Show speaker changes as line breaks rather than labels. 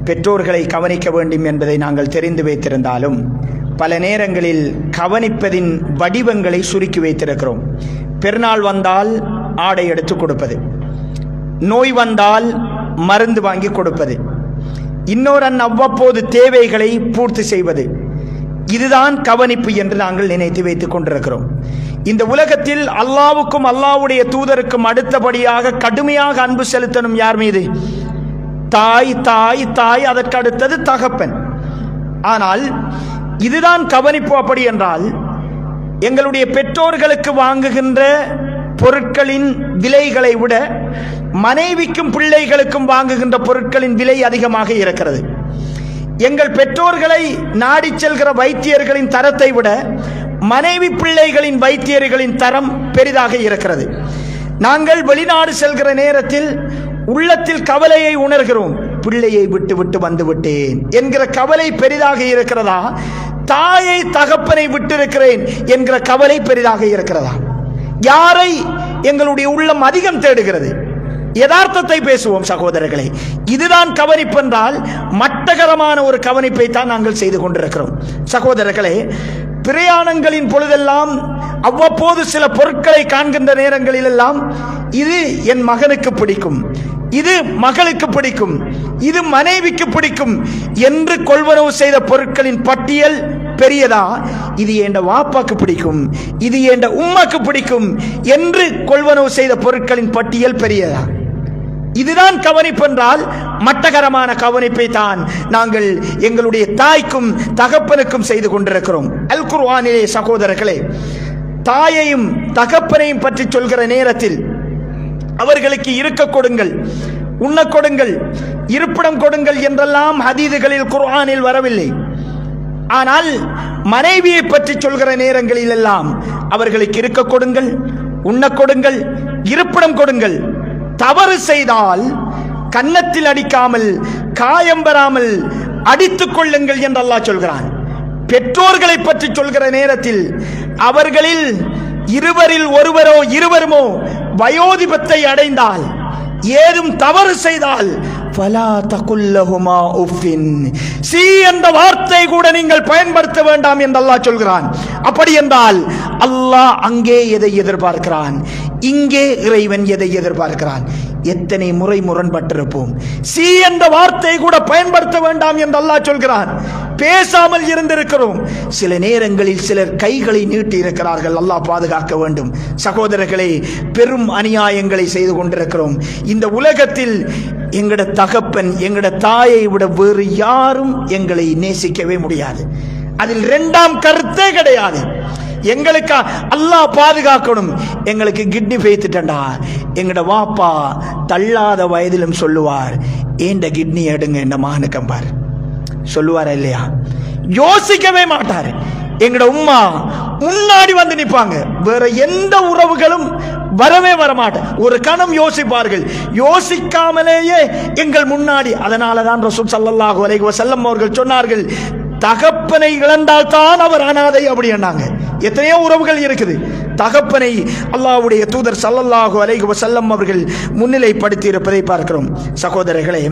பெற்றோர்களை கவனிக்க வேண்டும் என்பதை நாங்கள் தெரிந்து வைத்திருந்தாலும் பல நேரங்களில் கவனிப்பதின் வடிவங்களை சுருக்கி வைத்திருக்கிறோம். பெருநாள் வந்தால் ஆடை எடுத்து கொடுப்பது, நோய் வந்தால் மருந்து வாங்கி கொடுப்பது, இன்னொரு அவ்வப்போது தேவைகளை பூர்த்தி செய்வது, இதுதான் கவனிப்பு என்று நாங்கள் நினைத்து வைத்துக் கொண்டிருக்கிறோம். இந்த உலகத்தில் அல்லாவுக்கும் அல்லாவுடைய தூதருக்கும் அடுத்தபடியாக கடுமையாக அன்பு செலுத்தணும் யார் மீது? தாய் தாய் தாய், அதற்கு அடுத்தது தகப்பன். ஆனால் இதுதான் கவனிப்பு. அப்படி என்றால் எங்களுடைய பெற்றோர்களுக்கு வாங்குகின்ற பொருட்களின் விலைகளை விட மனைவிக்கும் பிள்ளைகளுக்கும் வாங்குகின்ற பொருட்களின் விலை அதிகமாக இருக்கிறது. எங்கள் பெற்றோர்களை நாடி செல்கிற வைத்தியர்களின் தரத்தை விட மனைவி பிள்ளைகளின் வைத்தியர்களின் தரம் பெரிதாக இருக்கிறது. நாங்கள் வெளிநாடு செல்கிற நேரத்தில் உள்ளத்தில் கவலையை உணர்கிறோம். பிள்ளையை விட்டு விட்டு வந்து விட்டேன் என்கிற கவலை பெரிதாக இருக்கிறதா? தாயை தகப்பனை விட்டிருக்கிறேன் என்கிற கவலை பெரிதாக இருக்கிறதா? யாரை எங்களுடைய உள்ளம் அதிகம் தேடுகிறது? யதார்த்தத்தை பேசுவோம் சகோதரர்களே. இதுதான் கவனிப்பு என்றால் மட்டகரமான ஒரு கவனிப்பை தான் நாங்கள் செய்து கொண்டிருக்கிறோம். சகோதரர்களே, பிரயாணங்களின் பொழுதெல்லாம் அவ்வப்போது சில பொருட்களை காண்கின்ற நேரங்களில் எல்லாம் இது என் மகனுக்கு பிடிக்கும், இது மகளுக்கு பிடிக்கும், இது மனைவிக்கு பிடிக்கும் என்று கொள்வனவு செய்த பொருட்களின் பட்டியல் பெரியதா? இது என் வாப்பாக்கு பிடிக்கும், இது என் உம்மாக்கு பிடிக்கும் என்று கொள்வனவு செய்த பொருட்களின் பட்டியல் பெரியதா? இதுதான் கவனிப்பு என்றால் மட்டகரமான கவனிப்பை தான் நாங்கள் எங்களுடைய தாய்க்கும் தகப்பனுக்கும் செய்து கொண்டிருக்கிறோம். அல் குர்ஆனிலே சகோதரர்களே, தாயையும் தகப்பனையும் பற்றி சொல்கிற நேரத்தில் அவர்களுக்கு இருக்க கொடுங்கள், உண்ண கொடுங்கள், இருப்பிடம் கொடுங்கள் என்றெல்லாம் ஹதீதுகளில் குர்ஆனில் வரவில்லை. ஆனால் மனைவியை பற்றி சொல்கிற நேரங்களில் எல்லாம் அவர்களுக்கு இருக்க கொடுங்கள், உண்ண கொடுங்கள், இருப்பிடம் கொடுங்கள். தவறு செய்தால் கன்னத்தில் அடிக்காமல் காயம் பெறாமல் அடித்துக் கொள்ளுங்கள் என்று அல்லாஹ் சொல்கிறான். பெற்றோர்களை பற்றி சொல்கிற நேரத்தில் அவர்களில் இருவரில் ஒருவரோ இருவருமோ வயோதிபத்தை அடைந்தால், ஏதும் தவறு செய்தால் ஃபலா தகுல்லஹுமா உஃபின், சி என்ற வார்த்தை கூட நீங்கள் பயன்படுத்த வேண்டாம் என்று அல்லாஹ் சொல்கிறான். அப்படி என்றால் அல்லாஹ் அங்கே எதை எதிர்பார்க்கிறான், இங்கே இறைவன் எதை எதிர்பார்க்கிறான்? எத்தனை முறை முரண்பட்டிருப்போம். சி என்ற வார்த்தை கூட பயன்படுத்த வேண்டாம் என்று அல்லாஹ் சொல்கிறான். பேசாமல் இருந்திருக்கிறோம். சில நேரங்களில் சிலர் கைகளை நீட்டி இருக்கிறார்கள். அல்லாஹ் பாதுகாக்க வேண்டும். சகோதரர்களே, பெரும் அநியாயங்களை செய்து கொண்டிருக்கிறோம். இந்த உலகத்தில் எங்கட தகப்பன் எங்கட தாயை விட வேறு யாரும் எங்களை நேசிக்கவே முடியாது. அதில் இரண்டாம் கருத்தே கிடையாது. எங்களுக்கு அல்லாஹ் பாதுகாக்கணும். எங்களுக்கு கிட்னி பேத்துட்டா எங்கட வாப்பா தள்ளாத வயதிலும் சொல்லுவார், ஏண்ட கிட்னி எடுங்க என்ன மகனுக்கம்பார் சொல்லுவாரா இல்லையா? யோசிக்கவே மாட்டார். எங்கட உம்மா முன்னாடி வந்து நிற்பாங்க. வேற எந்த உறவுகளும் வரவே வரமாட்டேன். ஒரு கணம் யோசிப்பார்கள். யோசிக்காமலேயே எங்கள் முன்னாடி. அதனாலதான் ரசூல் ஸல்லல்லாஹு அலைஹி வஸல்லம் அவர்கள் சொன்னார்கள், தகப்பனை இழந்தால் தான் அவர் அனாதை அப்படி என்னாங்க. எத்தனையோ உறவுகள் இருக்குது. தகப்பனை அல்லாஹ்வுடைய தூதர் ஸல்லல்லாஹு அலைஹி வஸல்லம் அவர்கள் முன்னிலைப்படுத்தி இருப்பதை பார்க்கிறோம். சகோதரர்களே,